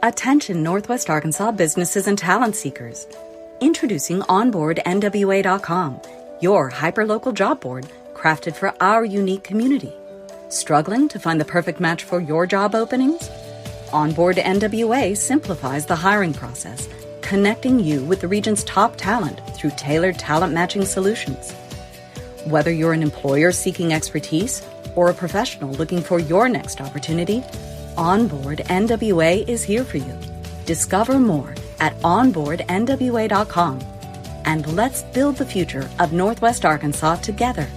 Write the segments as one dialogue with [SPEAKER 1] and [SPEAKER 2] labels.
[SPEAKER 1] Attention Northwest Arkansas businesses and talent seekers. Introducing OnboardNWA.com, your hyperlocal job board crafted for our unique community. Struggling to find the perfect match for your job openings? Onboard NWA simplifies the hiring process, connecting you with the region's top talent through tailored talent matching solutions. Whether you're an employer seeking expertise or a professional looking for your next opportunity, Onboard NWA is here for you. Discover more at onboardnwa.com. And let's build the future of Northwest Arkansas together.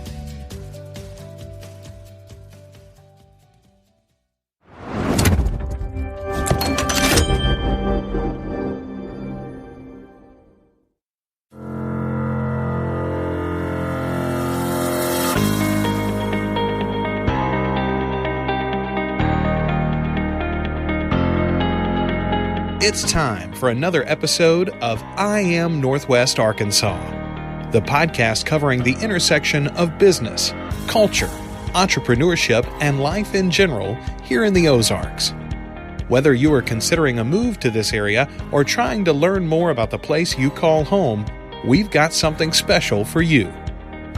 [SPEAKER 2] It's time for another episode of I Am Northwest Arkansas, the podcast covering the intersection of business, culture, entrepreneurship, and life in general here in the Ozarks. Whether you are considering a move to this area or trying to learn more about the place you call home, we've got something special for you.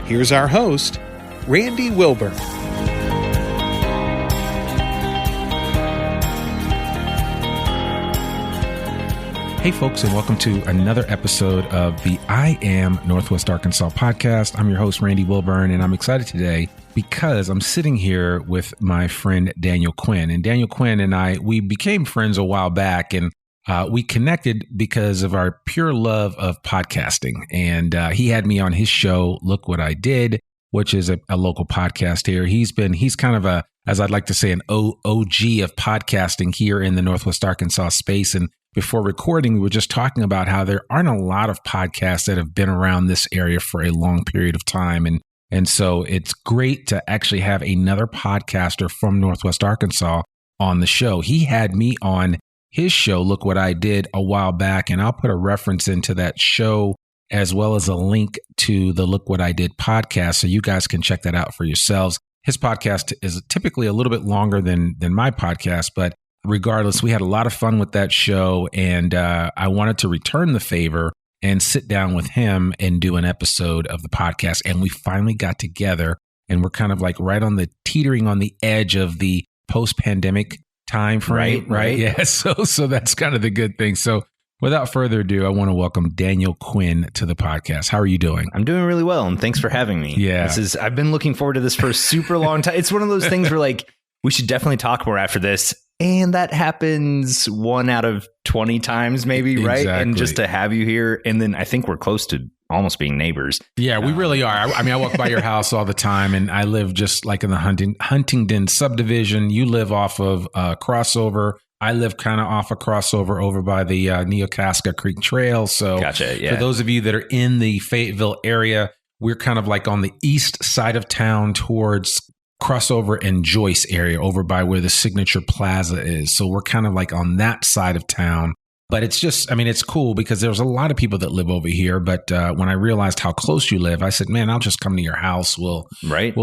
[SPEAKER 2] Here's our host, Randy Wilburn.
[SPEAKER 3] Hey folks, and welcome to another episode of the I Am Northwest Arkansas podcast. I'm your host, Randy Wilburn, and I'm excited today because I'm sitting here with my friend Daniel Quin. And Daniel Quin and I, we became friends a while back, and we connected because of our pure love of podcasting. And he had me on his show, Look What I Did, which is a local podcast here. He's kind of a, as I'd like to say, an OG of podcasting here in the Northwest Arkansas space. And before recording, we were just talking about how there aren't a lot of podcasts that have been around this area for a long period of time. And so it's great to actually have another podcaster from Northwest Arkansas on the show. He had me on his show, Look What I Did, a while back, and I'll put a reference into that show as well as a link to the Look What I Did podcast, so you guys can check that out for yourselves. His podcast is typically a little bit longer than my podcast, but regardless, we had a lot of fun with that show, and I wanted to return the favor and sit down with him and do an episode of the podcast. And we finally got together, and we're kind of like right on the teetering on the edge of the post-pandemic time frame, right? Yeah, so that's kind of the good thing. So without further ado, I want to welcome Daniel Quin to the podcast. How are you doing?
[SPEAKER 4] I'm doing really well, and thanks for having me.
[SPEAKER 3] Yeah,
[SPEAKER 4] I've been looking forward to this for a super long time. It's one of those things where like we should definitely talk more after this. And that happens 1 out of 20 times, maybe, right?
[SPEAKER 3] Exactly.
[SPEAKER 4] And just to have you here, and then I think we're close to almost being neighbors.
[SPEAKER 3] Yeah, we really are. I mean, I walk by your house all the time, and I live just like in the Huntingdon subdivision. You live off of Crossover. I live kind of off of Crossover over by the Neocaska Creek Trail. So
[SPEAKER 4] gotcha, yeah.
[SPEAKER 3] For those of you that are in the Fayetteville area, we're kind of like on the east side of town towards Crossover and Joyce area over by where the Signature Plaza is. So we're kind of like on that side of town. But it's just, I mean, it's cool because there's a lot of people that live over here. But when I realized how close you live, I said, man, I'll just come to your house. We'll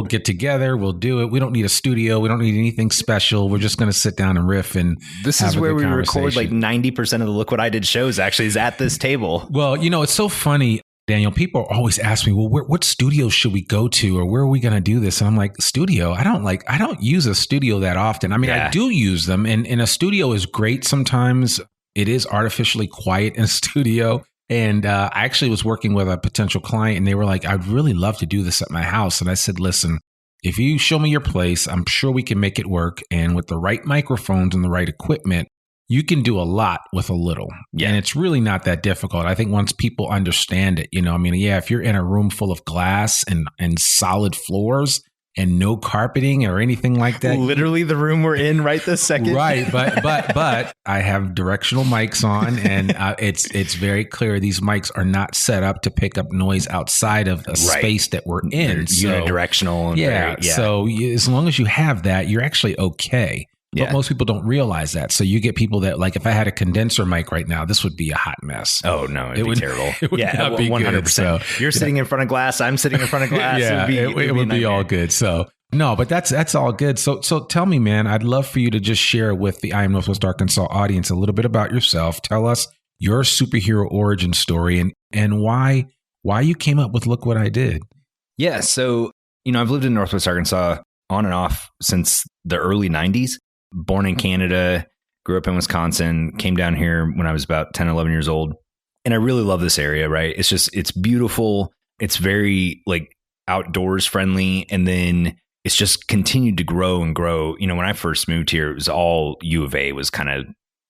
[SPEAKER 3] get together. We'll do it. We don't need a studio. We don't need anything special. We're just going to sit down and riff. And
[SPEAKER 4] this is where we record like 90% of the Look What I Did shows actually is at this table.
[SPEAKER 3] Well, you know, it's so funny, Daniel. People always ask me, well, what studio should we go to, or where are we going to do this? And I'm like, studio? I don't use a studio that often. I mean, I do use them, and a studio is great sometimes. It is artificially quiet in a studio. And I actually was working with a potential client, and they were like, I'd really love to do this at my house. And I said, listen, if you show me your place, I'm sure we can make it work. And with the right microphones and the right equipment, you can do a lot with a little. Yeah. And it's really not that difficult. I think once people understand it, you know, I mean, yeah, if you're in a room full of glass and solid floors and no carpeting or anything like that.
[SPEAKER 4] Literally the room we're in right this second.
[SPEAKER 3] Right. But I have directional mics on, and it's very clear these mics are not set up to pick up noise outside of a space that we're in.
[SPEAKER 4] They're unidirectional. And
[SPEAKER 3] So as long as you have that, you're actually okay. But most people don't realize that. So you get people that, like, if I had a condenser mic right now, this would be a hot mess.
[SPEAKER 4] Oh, no, it'd be terrible.
[SPEAKER 3] It would not be
[SPEAKER 4] 100%.
[SPEAKER 3] good. So,
[SPEAKER 4] you're sitting in front of glass. I'm sitting in front of glass.
[SPEAKER 3] It would be all good. So, No, but that's all good. So tell me, man, I'd love for you to just share with the I Am Northwest Arkansas audience a little bit about yourself. Tell us your superhero origin story and why you came up with Look What I Did.
[SPEAKER 4] Yeah. So, I've lived in Northwest Arkansas on and off since the early 90s. Born in Canada, grew up in Wisconsin, came down here when I was about 10, 11 years old. And I really love this area, right? It's beautiful. It's very like outdoors friendly. And then it's just continued to grow and grow. When I first moved here, it was all U of A was kind of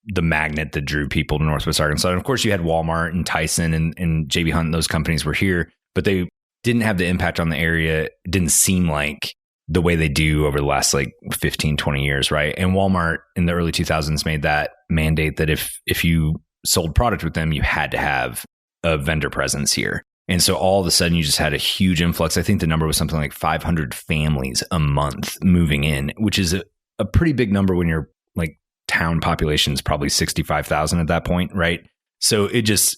[SPEAKER 4] the magnet that drew people to Northwest Arkansas. And of course you had Walmart and Tyson and JB Hunt and those companies were here, but they didn't have the impact on the area. It didn't seem like the way they do over the last like 15, 20 years, right? And Walmart in the early 2000s made that mandate that if you sold product with them, you had to have a vendor presence here. And so all of a sudden you just had a huge influx. I think the number was something like 500 families a month moving in, which is a pretty big number when your like town population is probably 65,000 at that point, right? So it just,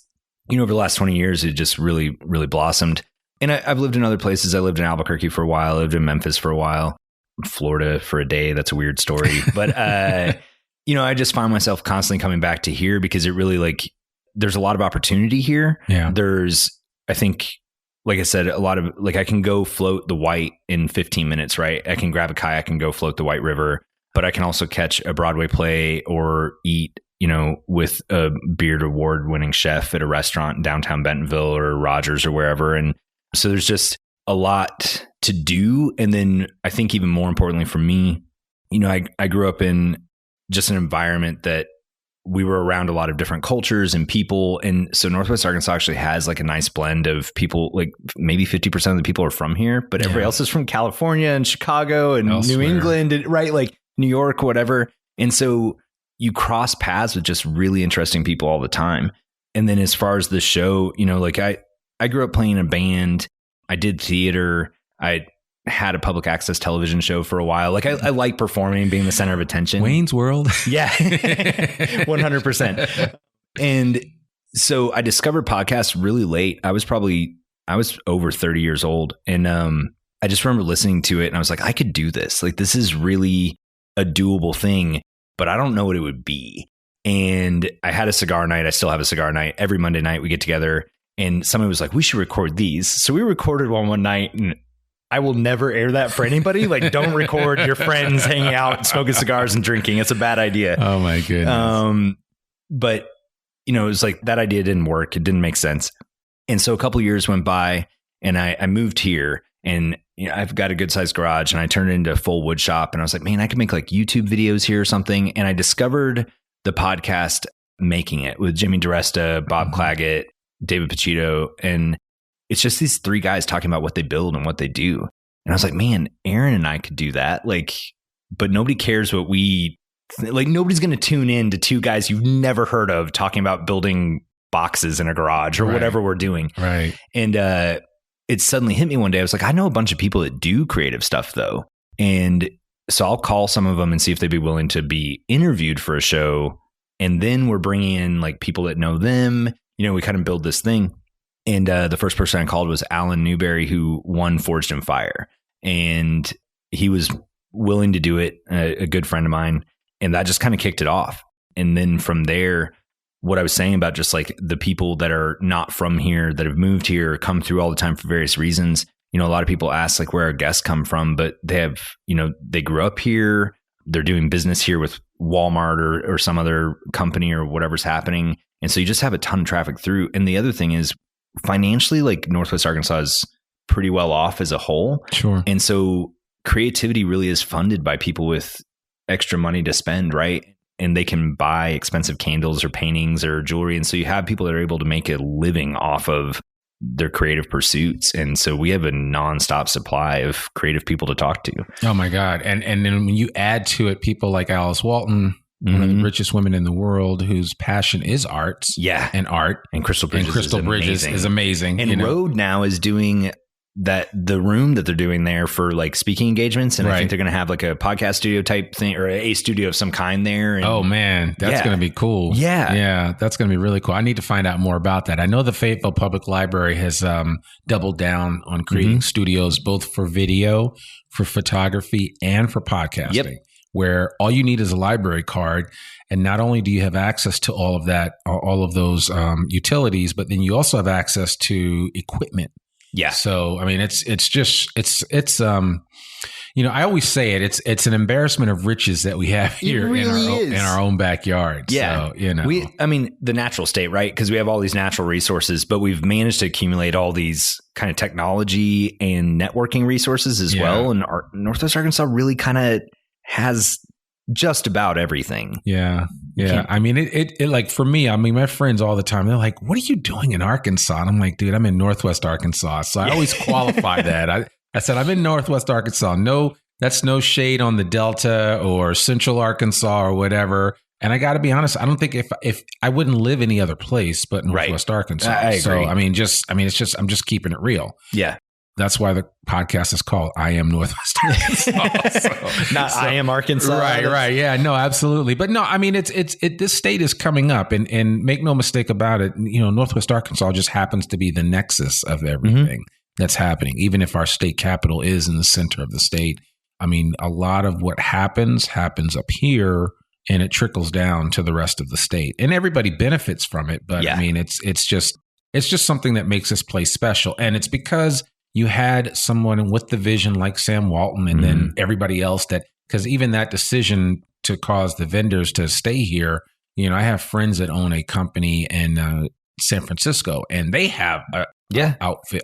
[SPEAKER 4] over the last 20 years, it just really, really blossomed. And I've lived in other places. I lived in Albuquerque for a while. I lived in Memphis for a while. Florida for a day. That's a weird story. But, I just find myself constantly coming back to here because it really like, there's a lot of opportunity here.
[SPEAKER 3] Yeah.
[SPEAKER 4] There's, I think, like I said, a lot of like, I can go float the White in 15 minutes, right? I can grab a kayak and go float the White River, but I can also catch a Broadway play or eat, with a Beard Award winning chef at a restaurant in downtown Bentonville or Rogers or wherever. And so there's just a lot to do. And then I think even more importantly for me, I grew up in just an environment that we were around a lot of different cultures and people. And so Northwest Arkansas actually has like a nice blend of people, like maybe 50% of the people are from here, but everybody else is from California and Chicago and New England, right? Like New York, whatever. And so you cross paths with just really interesting people all the time. And then as far as the show, like I grew up playing in a band. I did theater. I had a public access television show for a while. Like I like performing, being the center of attention.
[SPEAKER 3] Wayne's World.
[SPEAKER 4] Yeah, 100%. And so I discovered podcasts really late. I was over 30 years old. And I just remember listening to it and I was like, I could do this. Like, this is really a doable thing, but I don't know what it would be. And I had a cigar night. I still have a cigar night. Every Monday night we get together and somebody was like, we should record these. So we recorded one night and I will never air that for anybody. Like, don't record your friends hanging out, smoking cigars and drinking. It's a bad idea.
[SPEAKER 3] Oh my goodness.
[SPEAKER 4] But it was like that idea didn't work. It didn't make sense. And so a couple of years went by and I moved here and I've got a good sized garage and I turned it into a full wood shop. And I was like, man, I could make like YouTube videos here or something. And I discovered the podcast Making It with Jimmy DiResta, Bob Claggett, David Pacitto. And it's just these three guys talking about what they build and what they do. And I was like, man, Aaron and I could do that. Like, but nobody cares what nobody's going to tune in to two guys you've never heard of talking about building boxes in a garage or whatever we're doing.
[SPEAKER 3] Right.
[SPEAKER 4] And it suddenly hit me one day. I was like, I know a bunch of people that do creative stuff though. And so I'll call some of them and see if they'd be willing to be interviewed for a show. And then we're bringing in like people that know them. We kind of build this thing. And the first person I called was Alan Newberry, who won Forged in Fire. And he was willing to do it, a good friend of mine. And that just kind of kicked it off. And then from there, what I was saying about just like the people that are not from here, that have moved here, come through all the time for various reasons. A lot of people ask like where our guests come from, but they have, they grew up here. They're doing business here with Walmart or some other company or whatever's happening. And so you just have a ton of traffic through. And the other thing is financially, like Northwest Arkansas is pretty well off as a whole.
[SPEAKER 3] Sure.
[SPEAKER 4] And so creativity really is funded by people with extra money to spend, right? And they can buy expensive candles or paintings or jewelry. And so you have people that are able to make a living off of their creative pursuits. And so we have a nonstop supply of creative people to talk to.
[SPEAKER 3] Oh my God. And then when you add to it people like Alice Walton, one of the richest women in the world, whose passion is arts.
[SPEAKER 4] Yeah.
[SPEAKER 3] And art.
[SPEAKER 4] And Crystal Bridges,
[SPEAKER 3] is amazing.
[SPEAKER 4] And Rode now is doing that the room that they're doing there for like speaking engagements. And I
[SPEAKER 3] Right.
[SPEAKER 4] think they're going to have like a podcast studio type thing or a studio of some kind there. And
[SPEAKER 3] Oh man, that's
[SPEAKER 4] Yeah.
[SPEAKER 3] going to be cool.
[SPEAKER 4] Yeah.
[SPEAKER 3] Yeah, that's going to be really cool. I need to find out more about that. I know the Fayetteville Public Library has doubled down on creating studios, both for video, for photography, and for podcasting,
[SPEAKER 4] Yep.
[SPEAKER 3] where all you need is a library card. And not only do you have access to all of that, all of those utilities, but then you also have access to equipment.
[SPEAKER 4] Yeah.
[SPEAKER 3] So, I mean, it's I always say it's an embarrassment of riches that we have here
[SPEAKER 4] really
[SPEAKER 3] in our own backyard.
[SPEAKER 4] Yeah.
[SPEAKER 3] So,
[SPEAKER 4] I mean, the natural state, right? Because we have all these natural resources, but we've managed to accumulate all these kind of technology and networking resources as well. And our Northwest Arkansas really kind of has just about everything.
[SPEAKER 3] Yeah. Yeah. I mean, it like for me, I mean, my friends all the time, they're like, what are you doing in Arkansas? And I'm like, dude, I'm in Northwest Arkansas. So I always qualify that. I said, I'm in Northwest Arkansas. No, that's no shade on the Delta or Central Arkansas or whatever. And I got to be honest, I don't think if I wouldn't live any other place but Northwest Arkansas.
[SPEAKER 4] I agree.
[SPEAKER 3] So, I'm just keeping it real.
[SPEAKER 4] Yeah.
[SPEAKER 3] That's why the podcast is called I Am Northwest Arkansas.
[SPEAKER 4] I Am Arkansas.
[SPEAKER 3] Right. Yeah, no, absolutely. But no, I mean, this state is coming up and make no mistake about it. Northwest Arkansas just happens to be the nexus of everything that's happening. Even if our state capital is in the center of the state. I mean, a lot of what happens up here and it trickles down to the rest of the state and everybody benefits from it. But I mean, it's just something that makes this place special. And it's because you had someone with the vision like Sam Walton and then everybody else because even that decision to cause the vendors to stay here, I have friends that own a company in San Francisco and they have a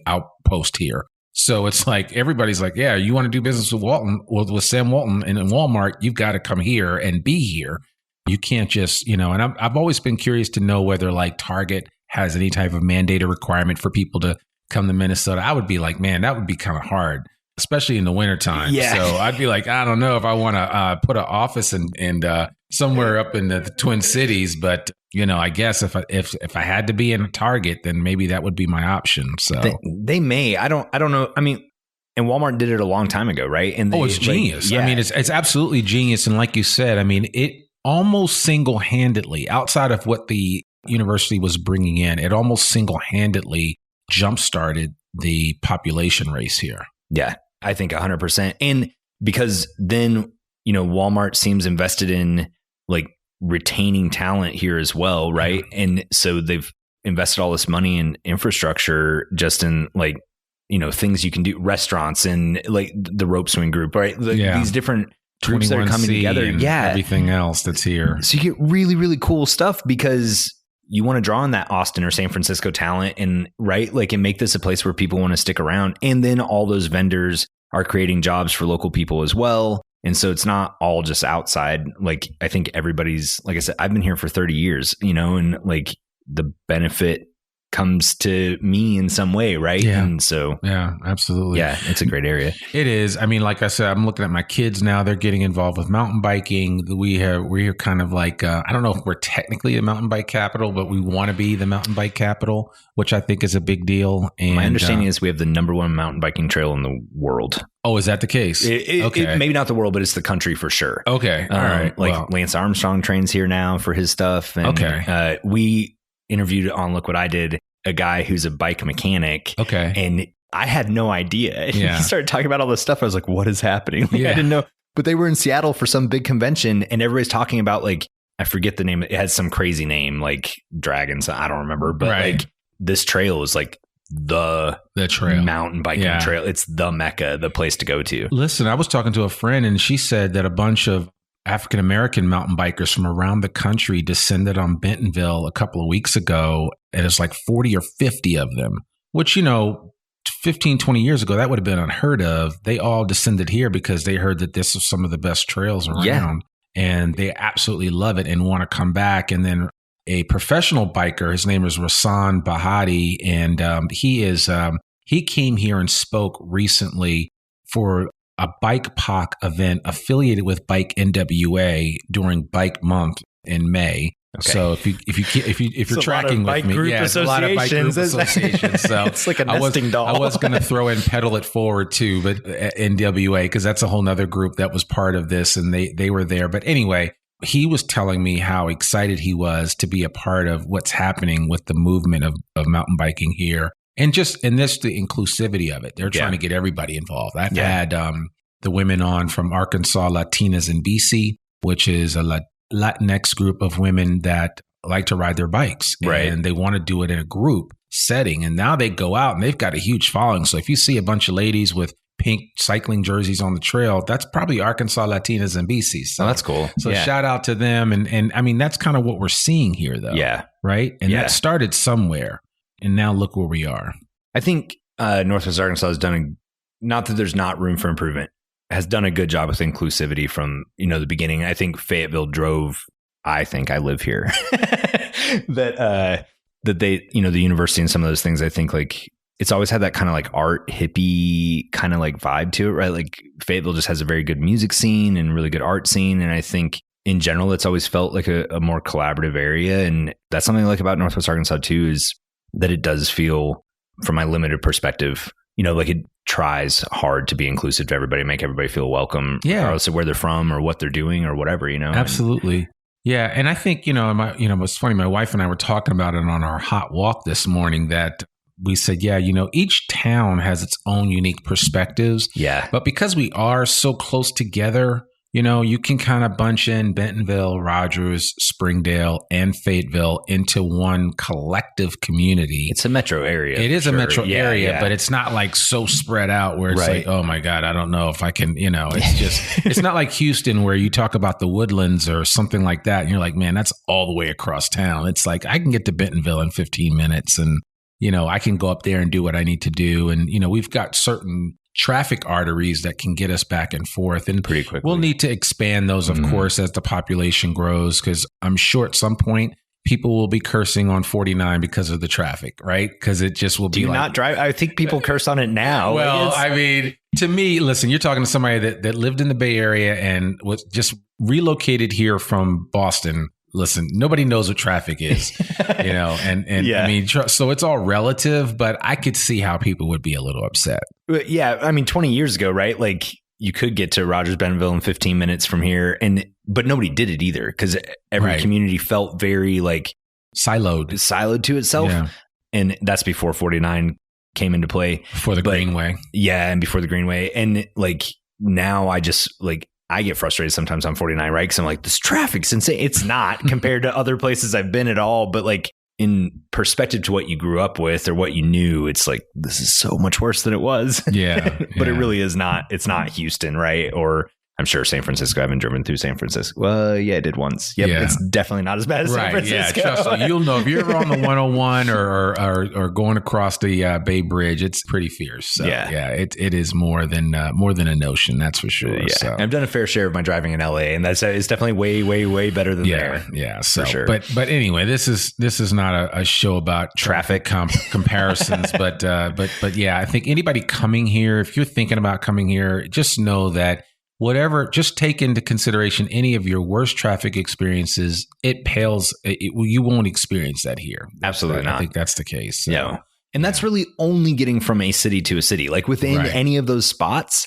[SPEAKER 3] outpost here. So it's like, everybody's like, yeah, you want to do business with Walton, with Sam Walton and in Walmart, you've got to come here and be here. You can't just, and I've always been curious to know whether like Target has any type of mandate or requirement for people to come to Minnesota. I would be like, man, that would be kind of hard, especially in the wintertime.
[SPEAKER 4] Yeah.
[SPEAKER 3] So I'd be like, I don't know if I want to put an office and somewhere up in the Twin Cities, but I guess if I had to be in a Target, then maybe that would be my option. So
[SPEAKER 4] they may. I don't know. I mean, and Walmart did it a long time ago, right? And
[SPEAKER 3] it's genius. I mean, it's absolutely genius. And like you said, I mean, it almost single-handedly, outside of what the university was bringing in, it almost single-handedly jump-started the population race here.
[SPEAKER 4] Yeah, I think 100%. And because then, Walmart seems invested in like retaining talent here as well, right? Yeah. And so they've invested all this money in infrastructure just in like, things you can do, restaurants and like the rope swing group, right? These different groups that are coming together. Yeah.
[SPEAKER 3] Everything else that's here.
[SPEAKER 4] So you get really, really cool stuff because you want to draw on that Austin or San Francisco talent and and make this a place where people want to stick around. And then all those vendors are creating jobs for local people as well. And so it's not all just outside. Like, I think everybody's, like I said, I've been here for 30 years, and like the benefit comes to me in some way. Right.
[SPEAKER 3] Yeah.
[SPEAKER 4] And so,
[SPEAKER 3] yeah, absolutely.
[SPEAKER 4] Yeah. It's a great area.
[SPEAKER 3] It is. I mean, like I said, I'm looking at my kids now. They're getting involved with mountain biking. We're kind of like, I don't know if we're technically a mountain bike capital, but we want to be the mountain bike capital, which I think is a big deal. And
[SPEAKER 4] my understanding is we have the #1 mountain biking trail in the world.
[SPEAKER 3] Oh, is that the case?
[SPEAKER 4] Okay. Maybe not the world, but it's the country for sure.
[SPEAKER 3] Okay. All right.
[SPEAKER 4] Lance Armstrong trains here now for his stuff. And, we interviewed on Look What I Did, a guy who's a bike mechanic.
[SPEAKER 3] Okay. And
[SPEAKER 4] I had no idea. And he started talking about all this stuff. I was like, what is happening? I didn't know. But they were in Seattle for some big convention and everybody's talking about like, I forget the name. It has some crazy name like Dragons. I don't remember. But like this trail is like the trail, mountain biking trail. It's the Mecca, the place to go to.
[SPEAKER 3] Listen, I was talking to a friend and she said that a bunch of African-American mountain bikers from around the country descended on Bentonville a couple of weeks ago. And it's like 40 or 50 of them, which, 15, 20 years ago, that would have been unheard of. They all descended here because they heard that this was some of the best trails around. Yeah. And they absolutely love it and want to come back. And then a professional biker, his name is Rasan Bahati, and he came here and spoke recently for a Bike POC event affiliated with Bike NWA during Bike Month in May. Okay. So if you're tracking with me,
[SPEAKER 4] it's a lot of bike group associations. So
[SPEAKER 3] it's like a nesting doll. I was going to throw in Pedal It Forward too, but NWA, because that's a whole nother group that was part of this, and they were there. But anyway, he was telling me how excited he was to be a part of what's happening with the movement of mountain biking here, and the inclusivity of it. They're trying to get everybody involved. I've had the women on from Arkansas Latinas in BC, which is a Latinx group of women that like to ride their bikes, and they want to do it in a group setting. And now they go out and they've got a huge following. So if you see a bunch of ladies with pink cycling jerseys on the trail, that's probably Arkansas Latinas and BC. So
[SPEAKER 4] that's cool.
[SPEAKER 3] So shout out to them. And I mean, that's kind of what we're seeing here though.
[SPEAKER 4] Yeah.
[SPEAKER 3] Right. And that started somewhere. And now look where we are.
[SPEAKER 4] I think Northwest Arkansas has done, not that there's not room for improvement, has done a good job with inclusivity from, the beginning. I think Fayetteville drove, I live here, that they, the university and some of those things, I think like it's always had that kind of like art hippie kind of like vibe to it, right? Like Fayetteville just has a very good music scene and really good art scene. And I think in general, it's always felt like a more collaborative area. And that's something I like about Northwest Arkansas too, is that it does feel, from my limited perspective, like it tries hard to be inclusive to everybody, make everybody feel welcome, regardless of where they're from or what they're doing or whatever,
[SPEAKER 3] Absolutely. Yeah. And I think, it's funny. My wife and I were talking about it on our hot walk this morning, that we said, each town has its own unique perspectives.
[SPEAKER 4] Yeah.
[SPEAKER 3] But because we are so close together, you can kind of bunch in Bentonville, Rogers, Springdale, and Fayetteville into one collective community.
[SPEAKER 4] It's a metro area.
[SPEAKER 3] It is a metro area, but it's not like so spread out where it's like, oh my God, I don't know if I can, it's just, it's not like Houston where you talk about the Woodlands or something like that. And you're like, man, that's all the way across town. It's like, I can get to Bentonville in 15 minutes and, I can go up there and do what I need to do. And, we've got certain traffic arteries that can get us back and forth, and
[SPEAKER 4] pretty quickly.
[SPEAKER 3] We'll need to expand those, of course, as the population grows, because I'm sure at some point people will be cursing on 49 because of the traffic, right? Because it just will be
[SPEAKER 4] not drive. I think people curse on it now.
[SPEAKER 3] Well, I mean, to me, listen, you're talking to somebody that lived in the Bay Area and was just relocated here from Boston. Listen, nobody knows what traffic is, and I mean, so it's all relative, but I could see how people would be a little upset.
[SPEAKER 4] Yeah. I mean, 20 years ago, right? Like you could get to Rogers, Bentonville in 15 minutes from here, but nobody did it either, because every community felt very like siloed to itself. Yeah. And that's before 49 came into play.
[SPEAKER 3] Before the Greenway.
[SPEAKER 4] Yeah. And before the Greenway. And like now I get frustrated sometimes on 49, right? Because I'm like, this traffic's insane. It's not compared to other places I've been at all. But like in perspective to what you grew up with or what you knew, it's like, this is so much worse than it was.
[SPEAKER 3] Yeah.
[SPEAKER 4] But it really is not. It's not Houston, right? Or I'm sure San Francisco. I haven't driven through San Francisco. Well, yeah, I did once. Yep, yeah. It's definitely not as bad as San Francisco.
[SPEAKER 3] Yeah, trust me. You'll know if you're ever on the 101 or going across the Bay Bridge, it's pretty fierce. So, it is more than a notion. That's for sure.
[SPEAKER 4] Yeah.
[SPEAKER 3] So.
[SPEAKER 4] I've done a fair share of my driving in LA, and it's definitely way, way, way better than there.
[SPEAKER 3] Yeah, so,
[SPEAKER 4] for sure.
[SPEAKER 3] But anyway, this is not a show about traffic comparisons, but yeah, I think anybody coming here, if you're thinking about coming here, just know that. Just take into consideration any of your worst traffic experiences. It pales. You won't experience that here.
[SPEAKER 4] Absolutely not.
[SPEAKER 3] I think that's the case. So,
[SPEAKER 4] yeah. And that's really only getting from a city to a city. Like within any of those spots,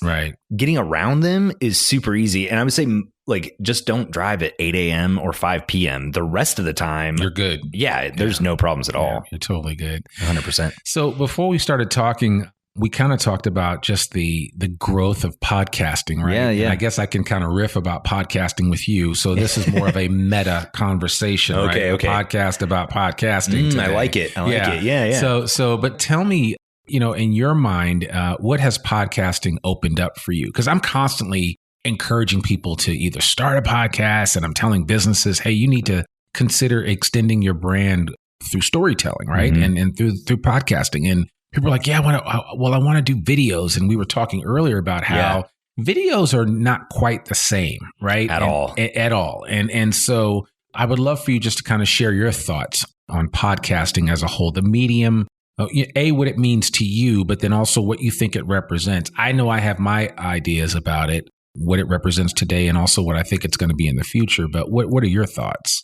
[SPEAKER 4] getting around them is super easy. And I would say, like, just don't drive at 8 a.m. or 5 p.m. The rest of the time,
[SPEAKER 3] you're good.
[SPEAKER 4] Yeah, there's no problems at all.
[SPEAKER 3] You're totally good.
[SPEAKER 4] 100%.
[SPEAKER 3] So before we started talking, we kind of talked about just the growth of podcasting, right?
[SPEAKER 4] Yeah.
[SPEAKER 3] And I guess I can kind of riff about podcasting with you. So this is more of a meta conversation, right? A podcast about podcasting today.
[SPEAKER 4] I like it. Yeah.
[SPEAKER 3] So, but tell me, in your mind, what has podcasting opened up for you? Because I'm constantly encouraging people to either start a podcast, and I'm telling businesses, hey, you need to consider extending your brand through storytelling, right? Mm-hmm. And through podcasting. And people are like, yeah, I want to do videos. And we were talking earlier about how videos are not quite the same, right?
[SPEAKER 4] At all.
[SPEAKER 3] And so I would love for you just to kind of share your thoughts on podcasting as a whole, the medium, what it means to you, but then also what you think it represents. I know I have my ideas about it, what it represents today, and also what I think it's going to be in the future. But what are your thoughts?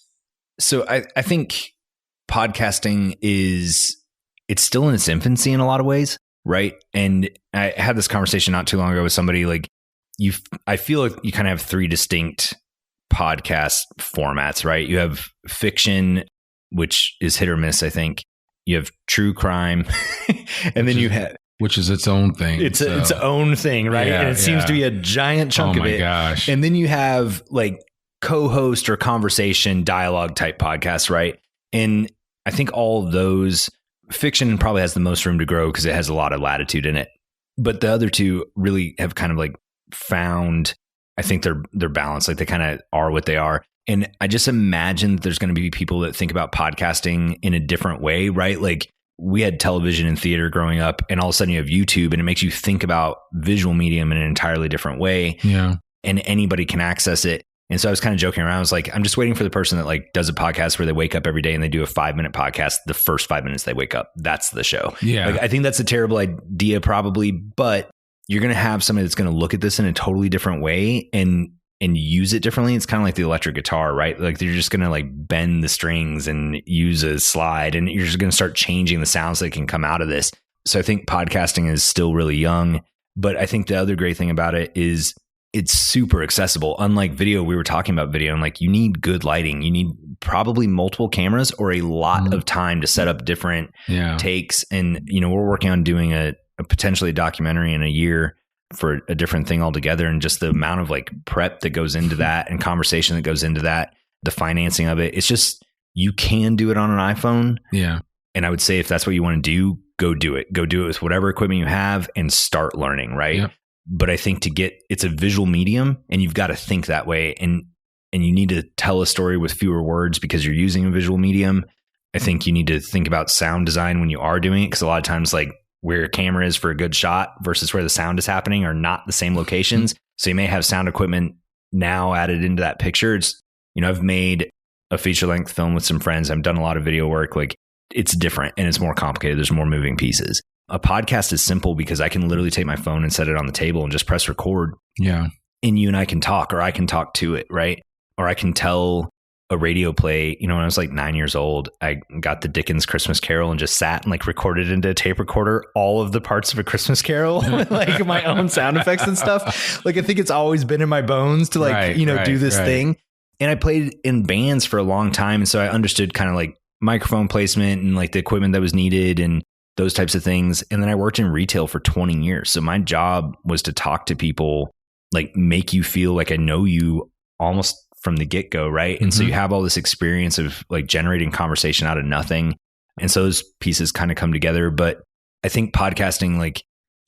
[SPEAKER 4] So I think podcasting it's still in its infancy in a lot of ways, right? And I had this conversation not too long ago with somebody like I feel like you kind of have three distinct podcast formats, right? You have fiction, which is hit or miss, I think. You have true crime, and then you have...
[SPEAKER 3] Which is its own thing.
[SPEAKER 4] It's its own thing, right?
[SPEAKER 3] Yeah,
[SPEAKER 4] and it seems to be a giant chunk of it.
[SPEAKER 3] Oh my gosh.
[SPEAKER 4] And then you have like co-host or conversation dialogue type podcasts, right? And I think all of those, fiction probably has the most room to grow because it has a lot of latitude in it. But the other two really have kind of like found, I think they're balanced. Like they kind of are what they are. And I just imagine that there's going to be people that think about podcasting in a different way, right? Like we had television and theater growing up, and all of a sudden you have YouTube, and it makes you think about visual medium in an entirely different way.
[SPEAKER 3] Yeah.
[SPEAKER 4] And anybody can access it. And so I was kind of joking around. I was like, I'm just waiting for the person that like does a podcast where they wake up every day and they do a 5-minute podcast. The first 5 minutes they wake up, that's the show.
[SPEAKER 3] Yeah.
[SPEAKER 4] Like, I think that's a terrible idea probably, but you're going to have somebody that's going to look at this in a totally different way and use it differently. It's kind of like the electric guitar, right? Like they're just going to like bend the strings and use a slide, and you're just going to start changing the sounds that can come out of this. So I think podcasting is still really young, but I think the other great thing about it is it's super accessible. Unlike video, we were talking about video, and like you need good lighting. You need probably multiple cameras or a lot of time to set up different takes. And, you know, we're working on doing a potentially documentary in a year for a different thing altogether. And just the amount of like prep that goes into that and conversation that goes into that, the financing of it, it's just, you can do it on an iPhone.
[SPEAKER 3] Yeah.
[SPEAKER 4] And I would say if that's what you want to do, go do it. Go do it with whatever equipment you have and start learning, right?
[SPEAKER 3] Yep.
[SPEAKER 4] But I think it's a visual medium, and you've got to think that way. And you need to tell a story with fewer words because you're using a visual medium. I think you need to think about sound design when you are doing it, because a lot of times like where your camera is for a good shot versus where the sound is happening are not the same locations. So you may have sound equipment now added into that picture. It's, you know, I've made a feature length film with some friends. I've done a lot of video work. Like it's different and it's more complicated. There's more moving pieces. A podcast is simple because I can literally take my phone and set it on the table and just press record.
[SPEAKER 3] Yeah.
[SPEAKER 4] And you and I can talk, or I can talk to it, right? Or I can tell a radio play. You know, when I was like 9 years old, I got the Dickens Christmas Carol and just sat and like recorded into a tape recorder all of the parts of a Christmas Carol, like my own sound effects and stuff. Like I think it's always been in my bones to like, do this thing. And I played in bands for a long time. And so I understood kind of like microphone placement and like the equipment that was needed and those types of things. And then I worked in retail for 20 years. So my job was to talk to people, like make you feel like I know you almost from the get-go, right? And so you have all this experience of like generating conversation out of nothing. And so those pieces kind of come together. But I think podcasting, like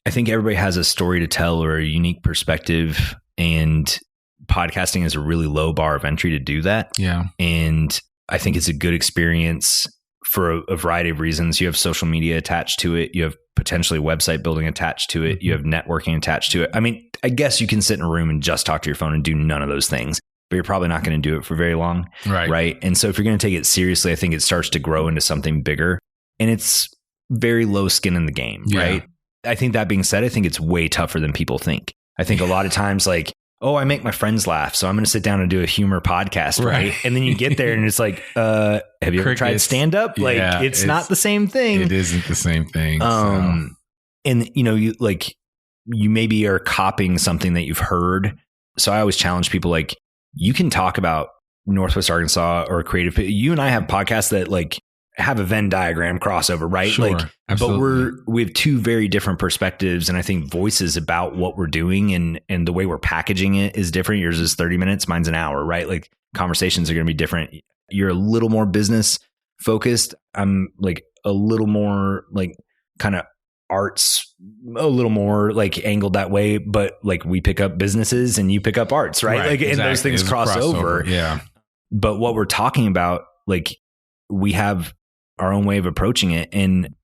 [SPEAKER 4] I think everybody has a story to tell or a unique perspective, and podcasting is a really low bar of entry to do that.
[SPEAKER 3] Yeah.
[SPEAKER 4] And I think it's a good experience for a variety of reasons. You have social media attached to it. You have potentially website building attached to it. You have networking attached to it. I mean, I guess you can sit in a room and just talk to your phone and do none of those things, but you're probably not going to do it for very long. Right. And so if you're going to take it seriously, I think it starts to grow into something bigger, and it's very low skin in the game. Yeah. Right. I think that being said, I think it's way tougher than people think. I think a lot of times like, oh, I make my friends laugh, so I'm going to sit down and do a humor podcast. Right. And then you get there and it's like, have you ever tried stand up? Like it's not the same thing.
[SPEAKER 3] It isn't the same thing.
[SPEAKER 4] And you know, you maybe are copying something that you've heard. So I always challenge people, like, you can talk about Northwest Arkansas or creative. You and I have podcasts that like have a Venn diagram crossover, right?
[SPEAKER 3] Sure,
[SPEAKER 4] like,
[SPEAKER 3] absolutely.
[SPEAKER 4] But we have two very different perspectives, and I think voices about what we're doing and the way we're packaging it is different. Yours is 30 minutes, mine's an hour, right? Like conversations are going to be different. You're a little more business focused. I'm like a little more like kind of arts, a little more like angled that way, but like we pick up businesses and you pick up arts, right? Like, exactly. And those things cross over.
[SPEAKER 3] Yeah.
[SPEAKER 4] But what we're talking about, like we have our own way of approaching it. And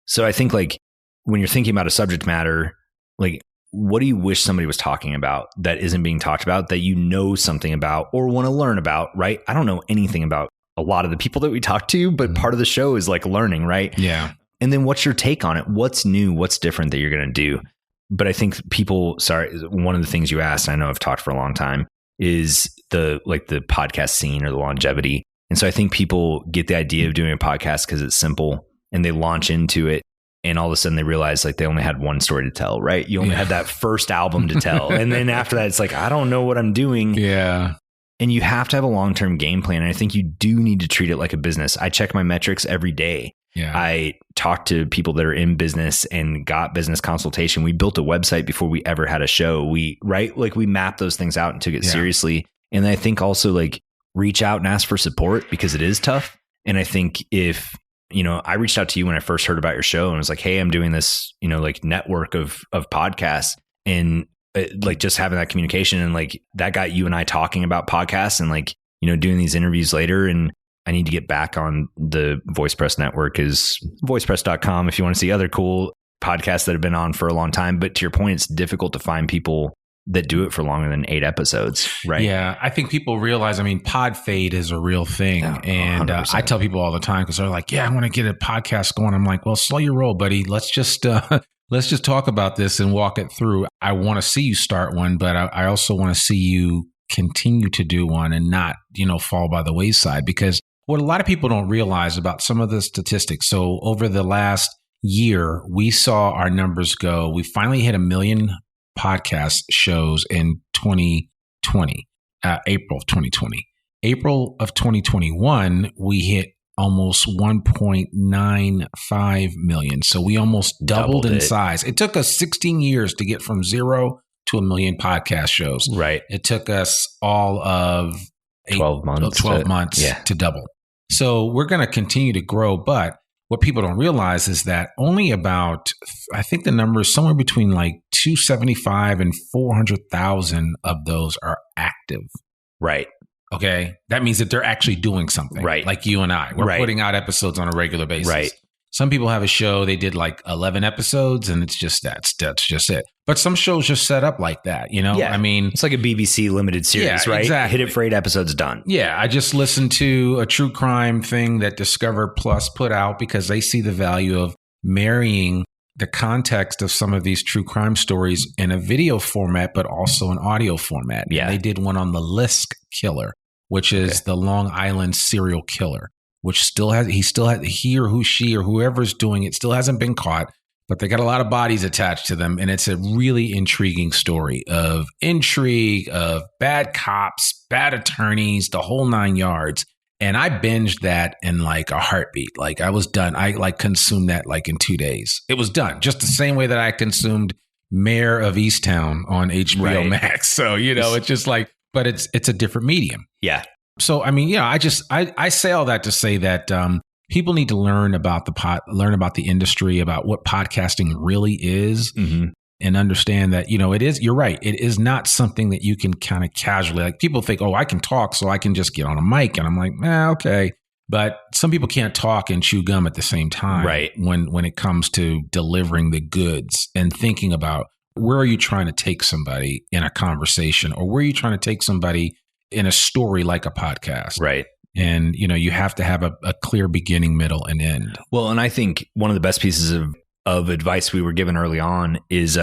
[SPEAKER 4] so I think like when you're thinking about a subject matter, like what do you wish somebody was talking about that isn't being talked about, that you know something about or want to learn about, right? I don't know anything about a lot of the people that we talk to, but part of the show is like learning, right?
[SPEAKER 3] Yeah.
[SPEAKER 4] And then what's your take on it? What's new? What's different that you're going to do? But I think one of the things you asked, I know I've talked for a long time, is the podcast scene or the longevity. And so I think people get the idea of doing a podcast because it's simple and they launch into it. And all of a sudden they realize like they only had one story to tell, right? You only had that first album to tell. And then after that, it's like, I don't know what I'm doing.
[SPEAKER 3] Yeah.
[SPEAKER 4] And you have to have a long-term game plan. And I think you do need to treat it like a business. I check my metrics every day.
[SPEAKER 3] Yeah.
[SPEAKER 4] I talk to people that are in business and got business consultation. We built a website before we ever had a show. We mapped those things out and took it seriously. And I think also like reach out and ask for support because it is tough. And I think if, I reached out to you when I first heard about your show and was like, hey, I'm doing this, like network of podcasts, and like just having that communication, and like that got you and I talking about podcasts and like, doing these interviews later. And I need to get back on the VoicePress network, is voicepress.com if you want to see other cool podcasts that have been on for a long time. But to your point, it's difficult to find people that do it for longer than 8 episodes, right?
[SPEAKER 3] Yeah. I think people realize, pod fade is a real thing.
[SPEAKER 4] Yeah,
[SPEAKER 3] and I tell people all the time, because they're like, yeah, I want to get a podcast going. I'm like, well, slow your roll, buddy. Let's just talk about this and walk it through. I want to see you start one, but I also want to see you continue to do one and not, fall by the wayside. Because what a lot of people don't realize about some of the statistics. So over the last year, we saw our numbers go. We finally hit 1 million podcast shows in 2020, April of 2020. April of 2021, we hit almost 1.95 million. So we almost doubled in size. It took us 16 years to get from 0 to 1 million podcast shows.
[SPEAKER 4] Right.
[SPEAKER 3] It took us all of
[SPEAKER 4] 12 months
[SPEAKER 3] to double. So we're going to continue to grow. But what people don't realize is that only about, I think the number is somewhere between like 275 and 400,000 of those are active.
[SPEAKER 4] Right.
[SPEAKER 3] Okay. That means that they're actually doing something.
[SPEAKER 4] Right.
[SPEAKER 3] Like you and I. We're putting out episodes on a regular basis.
[SPEAKER 4] Right.
[SPEAKER 3] Some people have a show, they did like 11 episodes and it's just that's just it. But some shows just set up like that,
[SPEAKER 4] Yeah.
[SPEAKER 3] It's
[SPEAKER 4] like a BBC limited series, right?
[SPEAKER 3] Exactly.
[SPEAKER 4] Hit it for 8 episodes, done.
[SPEAKER 3] Yeah. I just listened to a true crime thing that Discover Plus put out because they see the value of marrying the context of some of these true crime stories in a video format, but also an audio format.
[SPEAKER 4] Yeah.
[SPEAKER 3] And they did one on the Lisk killer, which is the Long Island serial killer, which he or who, she or whoever's doing it still hasn't been caught, but they got a lot of bodies attached to them. And it's a really intriguing story of intrigue, of bad cops, bad attorneys, the whole 9 yards. And I binged that in like a heartbeat. Like I was done. I like consumed that like in 2 days. It was done. Just the same way that I consumed Mayor of Easttown on HBO Max. So, it's just like, but it's a different medium.
[SPEAKER 4] Yeah.
[SPEAKER 3] So, I say all that to say that people need to learn about the industry, about what podcasting really is, and understand that, you're right. It is not something that you can kind of casually, like people think, oh, I can talk, so I can just get on a mic. And I'm like, okay. But some people can't talk and chew gum at the same time.
[SPEAKER 4] Right.
[SPEAKER 3] When it comes to delivering the goods and thinking about where are you trying to take somebody in a conversation, or where are you trying to take somebody in a story like a podcast. Right. And, you have to have a clear beginning, middle, and end.
[SPEAKER 4] Well, and I think one of the best pieces of advice we were given early on is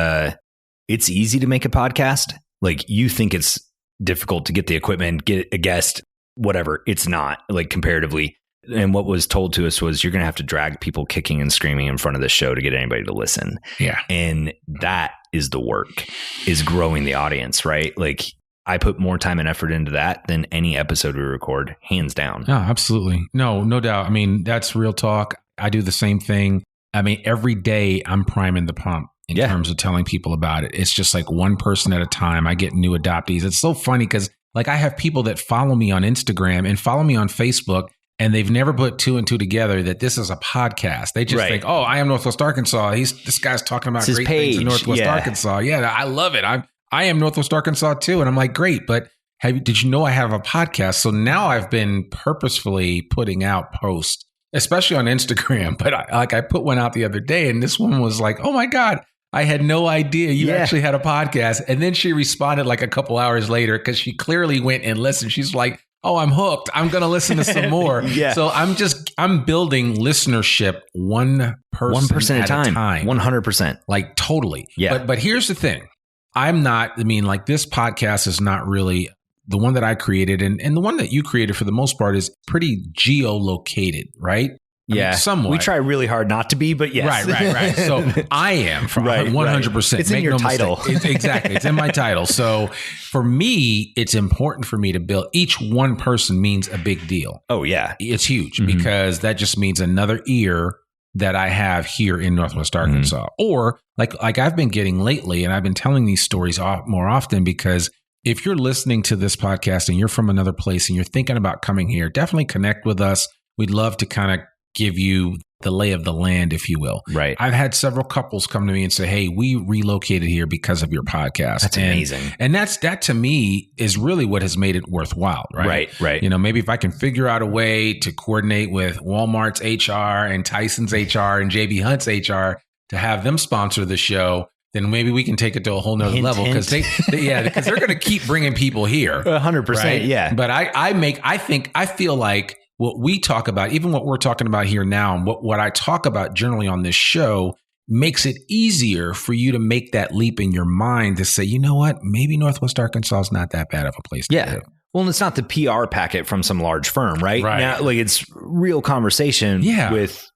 [SPEAKER 4] it's easy to make a podcast. Like you think it's difficult to get the equipment, get a guest, whatever. It's not, like comparatively. And what was told to us was you're going to have to drag people kicking and screaming in front of the show to get anybody to listen.
[SPEAKER 3] Yeah.
[SPEAKER 4] And that is the work, is growing the audience, right? Like I put more time and effort into that than any episode we record, hands down.
[SPEAKER 3] Oh, absolutely. No doubt. That's real talk. I do the same thing. Every day I'm priming the pump in terms of telling people about it. It's just like one person at a time. I get new adoptees. It's so funny because like I have people that follow me on Instagram and follow me on Facebook, and they've never put 2 and 2 together that this is a podcast. They just think, oh, I am Northwest Arkansas. This guy's talking about great things in Northwest Arkansas. Yeah, I love it. I am Northwest Arkansas too. And I'm like, great, but did you know I have a podcast? So now I've been purposefully putting out posts, especially on Instagram. But I put one out the other day, and this one was like, oh my God, I had no idea you actually had a podcast. And then she responded like a couple hours later, because she clearly went and listened. She's like, oh, I'm hooked. I'm going to listen to some more. So I'm building listenership one person at a time.
[SPEAKER 4] 100%.
[SPEAKER 3] Like totally.
[SPEAKER 4] Yeah.
[SPEAKER 3] But here's the thing. I'm not, this podcast is not really the one that I created and the one that you created for the most part is pretty geolocated, right?
[SPEAKER 4] Yeah,
[SPEAKER 3] I mean, somewhat.
[SPEAKER 4] We try really hard not to be, but yes.
[SPEAKER 3] Right. So I am from 100%.
[SPEAKER 4] It's in your title.
[SPEAKER 3] Exactly. It's in my title. So for me, it's important for me to build. Each one person means a big deal.
[SPEAKER 4] Oh, yeah.
[SPEAKER 3] It's huge because that just means another ear that I have here in Northwest Arkansas. Or like I've been getting lately, and I've been telling these stories more often because if you're listening to this podcast and you're from another place and you're thinking about coming here, definitely connect with us. We'd love to kind of give you the lay of the land, if you will.
[SPEAKER 4] Right.
[SPEAKER 3] I've had several couples come to me and say, hey, we relocated here because of your podcast.
[SPEAKER 4] That's amazing.
[SPEAKER 3] And that to me is really what has made it worthwhile, right?
[SPEAKER 4] Right.
[SPEAKER 3] You know, maybe if I can figure out a way to coordinate with Walmart's HR and Tyson's HR and JB Hunt's HR to have them sponsor the show, then maybe we can take it to a whole nother level because because they're going to keep bringing people here.
[SPEAKER 4] 100%. Right? Yeah.
[SPEAKER 3] But I feel like what we talk about, even what we're talking about here now, and what I talk about generally on this show makes it easier for you to make that leap in your mind to say, you know what, maybe Northwest Arkansas is not that bad of a place to live.
[SPEAKER 4] Well, and it's not the PR packet from some large firm, right? Now, like it's real conversation with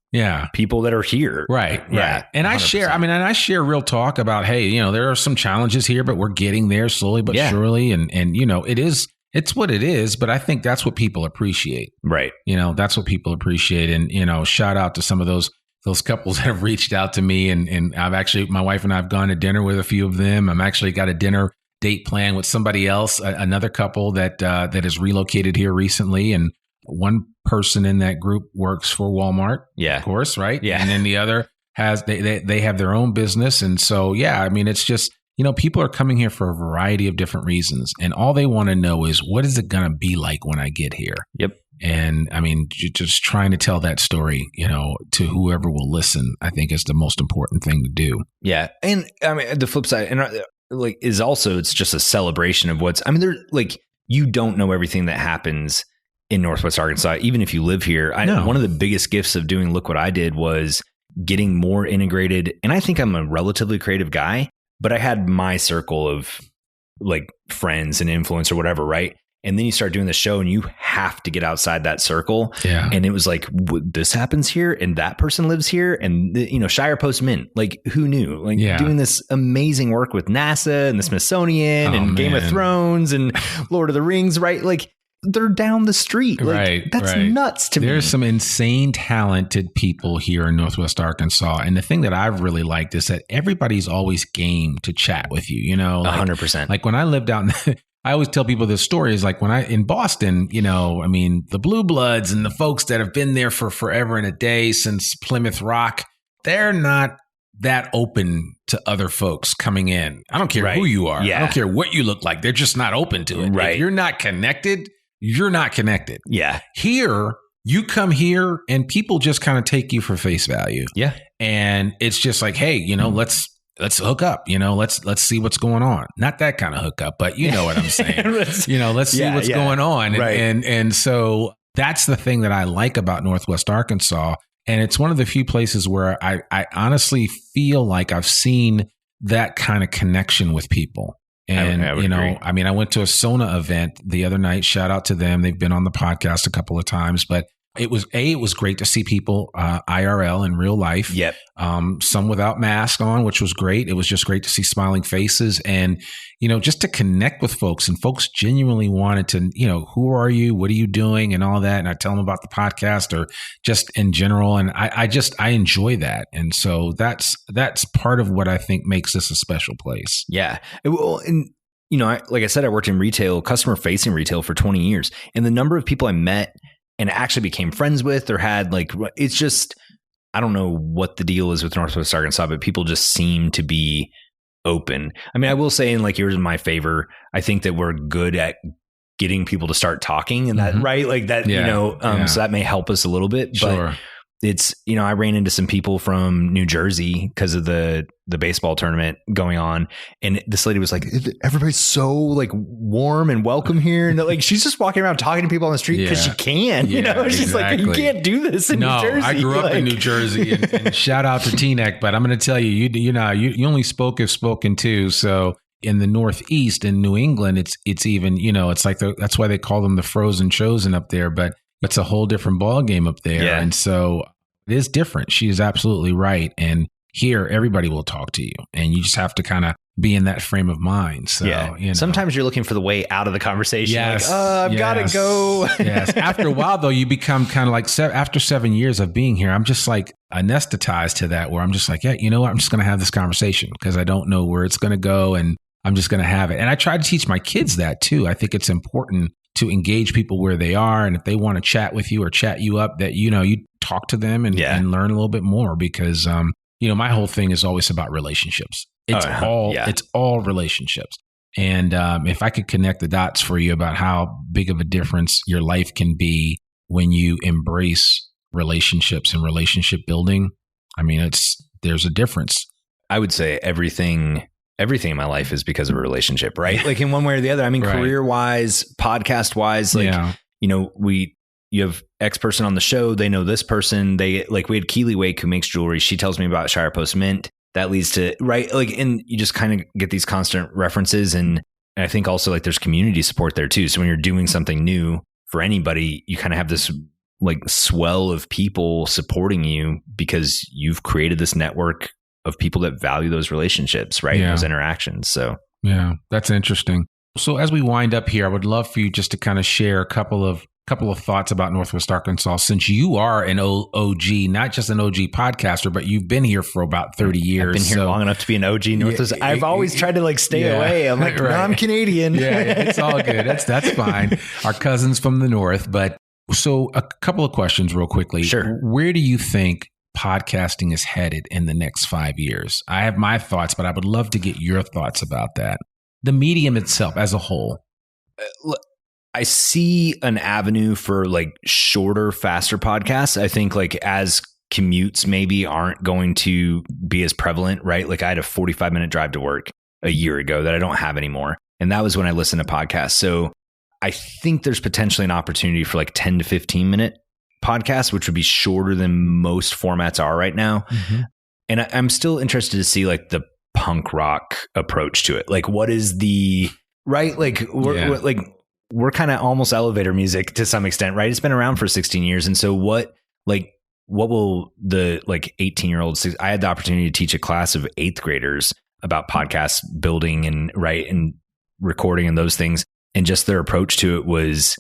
[SPEAKER 4] people that are here.
[SPEAKER 3] Right. And 100%. I share real talk about, hey, you know, there are some challenges here, but we're getting there slowly but surely. And, you know, it's what it is, but I think that's what people appreciate.
[SPEAKER 4] Right.
[SPEAKER 3] You know, that's what people appreciate. And, you know, shout out to some of those couples that have reached out to me. And I've actually, my wife and I have gone to dinner with a few of them. I'm actually got a dinner date plan with somebody else, another couple that has relocated here recently. And one person in that group works for Walmart. Yeah. Of course. Right. Yeah. And then the other has, they have their own business. And so, it's just, you know, people are coming here for a variety of different reasons. And all they want to know is, what is it going to be like when I get here?
[SPEAKER 4] Yep.
[SPEAKER 3] And I mean, just trying to tell that story, you know, to whoever will listen, I think is the most important thing to do.
[SPEAKER 4] Yeah. And I mean, the flip side is also, it's just a celebration of you don't know everything that happens in Northwest Arkansas, even if you live here. One of the biggest gifts of doing Look What I Did was getting more integrated. And I think I'm a relatively creative guy. But I had my circle of like friends and influence or whatever, right? And then you start doing the show and you have to get outside that circle. Yeah. And it was like, this happens here and that person lives here. And, Shire Post Mint, like who knew? Like doing this amazing work with NASA and the Smithsonian and Game of Thrones and Lord of the Rings, right? Like they're down the street. Like, that's nuts to me.
[SPEAKER 3] There's some insane talented people here in Northwest Arkansas. And the thing that I've really liked is that everybody's always game to chat with you, you know,
[SPEAKER 4] 100%.
[SPEAKER 3] Like when I lived out I always tell people this story is like when in Boston, you know, I mean, the Blue Bloods and the folks that have been there for forever and a day since Plymouth Rock, they're not that open to other folks coming in. I don't care who you are. I don't care what you look like. They're just not open to it. Right. If you're not connected, you're not connected.
[SPEAKER 4] Yeah.
[SPEAKER 3] Here, you come here and people just kind of take you for face value.
[SPEAKER 4] Yeah.
[SPEAKER 3] And it's just like, hey, you know, let's hook up, you know, let's see what's going on. Not that kind of hookup, but you know what I'm saying. Let's see what's going on.
[SPEAKER 4] Right.
[SPEAKER 3] And so that's the thing that I like about Northwest Arkansas. And it's one of the few places where I honestly feel like I've seen that kind of connection with people. And,
[SPEAKER 4] I would agree.
[SPEAKER 3] I mean, I went to a Sona event the other night. Shout out to them. They've been on the podcast a couple of times, but it was great to see people IRL in real life.
[SPEAKER 4] Yep.
[SPEAKER 3] Some without masks on, which was great. It was just great to see smiling faces and, you know, just to connect with folks, and folks genuinely wanted to, you know, who are you? What are you doing? And all that. And I tell them about the podcast or just in general. And I enjoy that. And so that's part of what I think makes this a special place.
[SPEAKER 4] Yeah. Well, and you know, like I said, I worked in retail, customer facing retail for 20 years, and the number of people I met and actually became friends with or had it's just, I don't know what the deal is with Northwest Arkansas, but people just seem to be open. I mean, I will say, and like yours in my favor, I think that we're good at getting people to start talking and that, right? Like that, you know, so that may help us a little bit, but it's, you know, I ran into some people from New Jersey because of the baseball tournament going on. And this lady was like, everybody's so like warm and welcome here. And like, she's just walking around talking to people on the street because she can, you know, she's like, you can't do this in New Jersey.
[SPEAKER 3] I grew up in New Jersey and shout out to Teaneck, but I'm going to tell you, you only spoke if spoken to. So in the Northeast, in New England, it's even, it's like that's why they call them the frozen chosen up there, but it's a whole different ball game up there.
[SPEAKER 4] Yeah.
[SPEAKER 3] And so it is different. She is absolutely right. And here, everybody will talk to you, and you just have to kind of be in that frame of mind. So,
[SPEAKER 4] sometimes you're looking for the way out of the conversation.
[SPEAKER 3] Yes.
[SPEAKER 4] Like, I've got to go.
[SPEAKER 3] Yes. After a while, though, you become kind of like, after 7 years of being here, I'm just like anesthetized to that, where I'm just like, yeah, you know what? I'm just going to have this conversation because I don't know where it's going to go, and I'm just going to have it. And I try to teach my kids that too. I think it's important to engage people where they are. And if they want to chat with you or chat you up, that, you talk to them and learn a little bit more, because, my whole thing is always about relationships. It's all relationships. And if I could connect the dots for you about how big of a difference your life can be when you embrace relationships and relationship building, I mean, there's a difference.
[SPEAKER 4] I would say everything in my life is because of a relationship, right? Like in one way or the other. I mean,
[SPEAKER 3] Right.
[SPEAKER 4] career wise, podcast wise, you have X person on the show. They know this person. We had Keely Wake, who makes jewelry. She tells me about Shire Post Mint. That leads to, right. Like, and you just kind of get these constant references. And I think also like there's community support there too. So when you're doing something new for anybody, you kind of have this like swell of people supporting you because you've created this network of people that value those relationships, right?
[SPEAKER 3] Yeah.
[SPEAKER 4] Those interactions. So
[SPEAKER 3] yeah, that's interesting. So as we wind up here, I would love for you just to kind of share a couple of thoughts about Northwest Arkansas, since you are an OG, not just an OG podcaster, but you've been here for about 30 years.
[SPEAKER 4] I've been here long enough to be an OG Northwest. I've always tried to like stay away. I'm like, no, I'm Canadian.
[SPEAKER 3] Yeah, it's all good. That's fine. Our cousins from the North. But so a couple of questions real quickly.
[SPEAKER 4] Sure.
[SPEAKER 3] Where do you think podcasting is headed in the next 5 years? I have my thoughts, but I would love to get your thoughts about that. The medium itself as a whole.
[SPEAKER 4] I see an avenue for like shorter, faster podcasts. I think like as commutes maybe aren't going to be as prevalent, right? Like I had a 45-minute drive to work a year ago that I don't have anymore. And that was when I listened to podcasts. So I think there's potentially an opportunity for like 10 to 15-minute podcasts, which would be shorter than most formats are right now. Mm-hmm. And I'm still interested to see like the punk rock approach to it. Like what is the, right? Like we're kind of almost elevator music to some extent, right? It's been around for 16 years. And so what will the like 18-year-olds, I had the opportunity to teach a class of 8th graders about podcast building and recording and those things. And just their approach to it was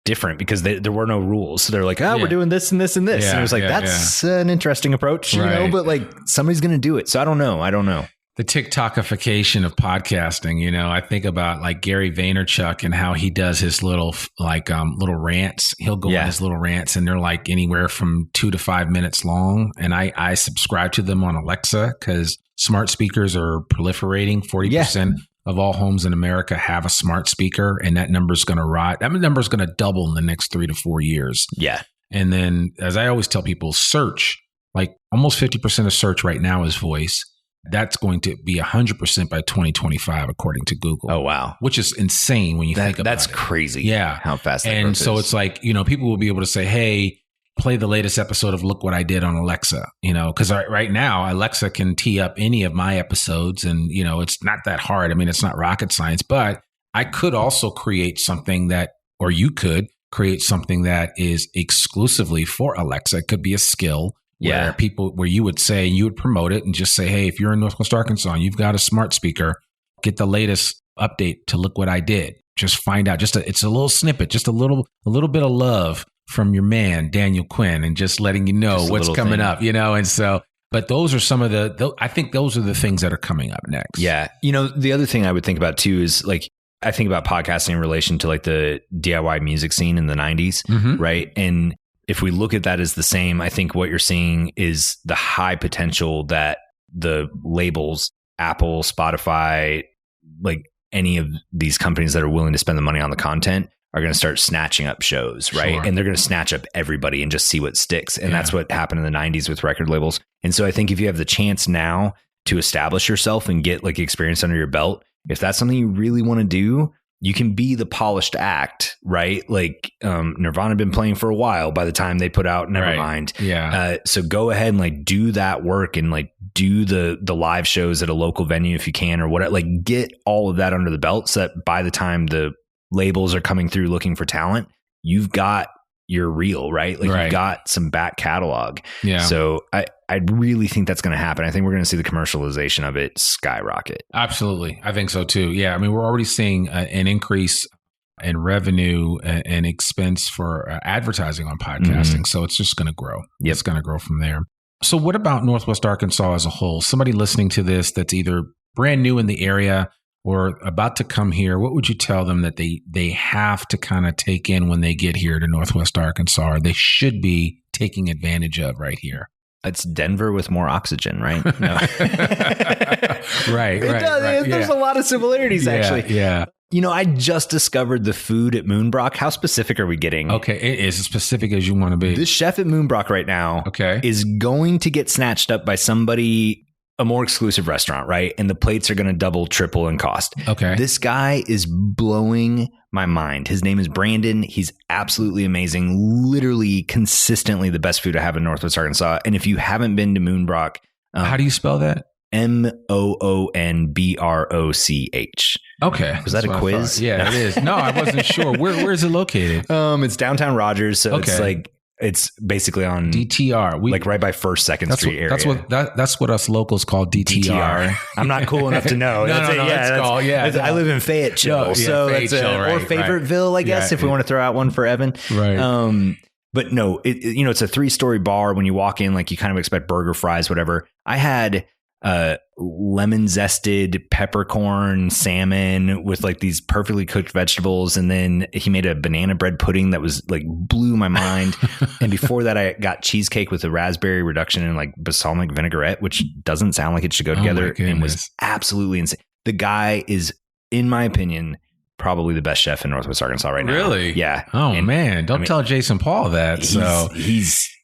[SPEAKER 4] different because there were no rules. So they're like, we're doing this and this and this. And it was like, that's an interesting approach, but like somebody's going to do it. So I don't know.
[SPEAKER 3] The TikTokification of podcasting, I think about like Gary Vaynerchuk and how he does his little rants. He'll go on his little rants and they're like anywhere from 2 to 5 minutes long. And I subscribe to them on Alexa because smart speakers are proliferating. 40% of all homes in America have a smart speaker, and that number's going to rise. That number's going to double in the next 3 to 4 years.
[SPEAKER 4] Yeah.
[SPEAKER 3] And then, as I always tell people, search, like almost 50% of search right now is voice. That's going to be 100% by 2025, according to Google.
[SPEAKER 4] Oh, wow.
[SPEAKER 3] Which is insane when you think about it.
[SPEAKER 4] That's crazy.
[SPEAKER 3] Yeah.
[SPEAKER 4] How fast that
[SPEAKER 3] And
[SPEAKER 4] growth
[SPEAKER 3] so
[SPEAKER 4] is.
[SPEAKER 3] it's like, people will be able to say, hey, play the latest episode of Look What I Did on Alexa, because right now Alexa can tee up any of my episodes and, it's not that hard. I mean, it's not rocket science, but I could also create something or you could create something that is exclusively for Alexa. It could be a skill. Where you would say, you would promote it and just say, hey, if you're in Northwest Arkansas and you've got a smart speaker, get the latest update to Look What I Did. Just find out. It's a little snippet, just a little bit of love from your man, Daniel Quin, and just letting you know what's coming up, And so, but those are some of I think those are the things that are coming up next.
[SPEAKER 4] Yeah. The other thing I would think about too is like, I think about podcasting in relation to like the DIY music scene in the 90s, right? And if we look at that as the same, I think what you're seeing is the high potential that the labels, Apple, Spotify, like any of these companies that are willing to spend the money on the content are going to start snatching up shows, right?
[SPEAKER 3] Sure.
[SPEAKER 4] And they're going to snatch up everybody and just see what sticks. And that's what happened in the 90s with record labels. And so I think if you have the chance now to establish yourself and get like experience under your belt, if that's something you really want to do, you can be the polished act, right? Like Nirvana had been playing for a while by the time they put out Nevermind.
[SPEAKER 3] Right. Yeah.
[SPEAKER 4] So go ahead and like do that work and like do the live shows at a local venue if you can, or whatever. Like, get all of that under the belt so that by the time the labels are coming through looking for talent, you've got your reel, right? Like, you've got some back catalog. Yeah. So I really think that's going to happen. I think we're going to see the commercialization of it skyrocket.
[SPEAKER 3] Absolutely. I think so too. Yeah. I mean, we're already seeing an increase in revenue and expense for advertising on podcasting. So it's just going to grow. Yep. It's going to grow from there. So what about Northwest Arkansas as a whole? Somebody listening to this that's either brand new in the area or about to come here, what would you tell them that they have to kind of take in when they get here to Northwest Arkansas, or they should be taking advantage of right here?
[SPEAKER 4] It's Denver with more oxygen, right? No.
[SPEAKER 3] Right.
[SPEAKER 4] There's a lot of similarities, actually.
[SPEAKER 3] Yeah.
[SPEAKER 4] You know, I just discovered the food at Moonbrook. How specific are we getting?
[SPEAKER 3] Okay, it is as specific as you want to be.
[SPEAKER 4] This chef at Moonbrook right now is going to get snatched up by somebody, a more exclusive restaurant, right? And the plates are going to double, triple in cost.
[SPEAKER 3] Okay.
[SPEAKER 4] This guy is blowing my mind. His name is Brandon. He's absolutely amazing. Literally consistently the best food I have in Northwest Arkansas. And if you haven't been to Moonbrook,
[SPEAKER 3] how do you spell that?
[SPEAKER 4] Moonbroch.
[SPEAKER 3] Okay.
[SPEAKER 4] Was that a quiz?
[SPEAKER 3] Yeah, it is. No, I wasn't sure. Where is it located?
[SPEAKER 4] It's downtown Rogers. So it's basically on
[SPEAKER 3] DTR.
[SPEAKER 4] Like right by 1st, 2nd Street area.
[SPEAKER 3] That's what us locals call DTR.
[SPEAKER 4] I'm not cool enough to know. I live in Fayetteville. Or Fayetteville, I guess, if we want to throw out one for Evan.
[SPEAKER 3] Right.
[SPEAKER 4] But no, it's a 3-story bar. When you walk in, like, you kind of expect burger, fries, whatever. I had lemon zested peppercorn salmon with like these perfectly cooked vegetables, and then he made a banana bread pudding that was like blew my mind. And before that, I got cheesecake with a raspberry reduction and like balsamic vinaigrette, which doesn't sound like it should go together, and was absolutely insane. The guy is, in my opinion, probably the best chef in Northwest Arkansas right now.
[SPEAKER 3] Really?
[SPEAKER 4] Yeah.
[SPEAKER 3] Oh, man. Don't tell Jason Paul that.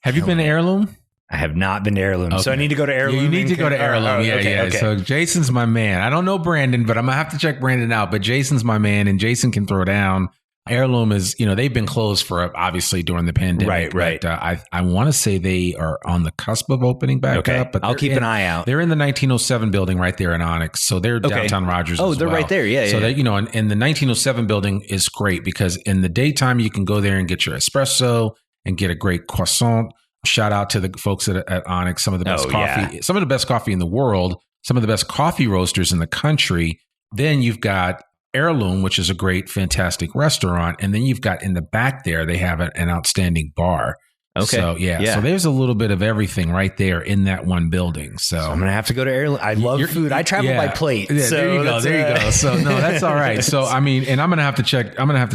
[SPEAKER 3] Have you been to Heirloom?
[SPEAKER 4] I have not been to Heirloom. Okay. So I need to go to Heirloom.
[SPEAKER 3] Yeah, you need to go to Heirloom. Okay. So Jason's my man. I don't know Brandon, but I'm going to have to check Brandon out. But Jason's my man, and Jason can throw down. Heirloom is, they've been closed for obviously during the pandemic.
[SPEAKER 4] Right.
[SPEAKER 3] But, I want to say they are on the cusp of opening back up. But
[SPEAKER 4] I'll keep an eye out.
[SPEAKER 3] They're in the 1907 building right there in Onyx. So they're downtown Rogers.
[SPEAKER 4] Oh, they're right there. Yeah.
[SPEAKER 3] So that, and the 1907 building is great because in the daytime you can go there and get your espresso and get a great croissant. Shout out to the folks at Onyx, some of the best coffee, some of the best coffee in the world, some of the best coffee roasters in the country. Then you've got Heirloom, which is a great, fantastic restaurant. And then you've got in the back there, they have an outstanding bar. Okay. So, so there's a little bit of everything right there in that one building. So
[SPEAKER 4] I'm going to have to go to Heirloom. I love food. I travel by plate.
[SPEAKER 3] Yeah, so there you go. So no, that's all right. So, I mean, and I'm going to have to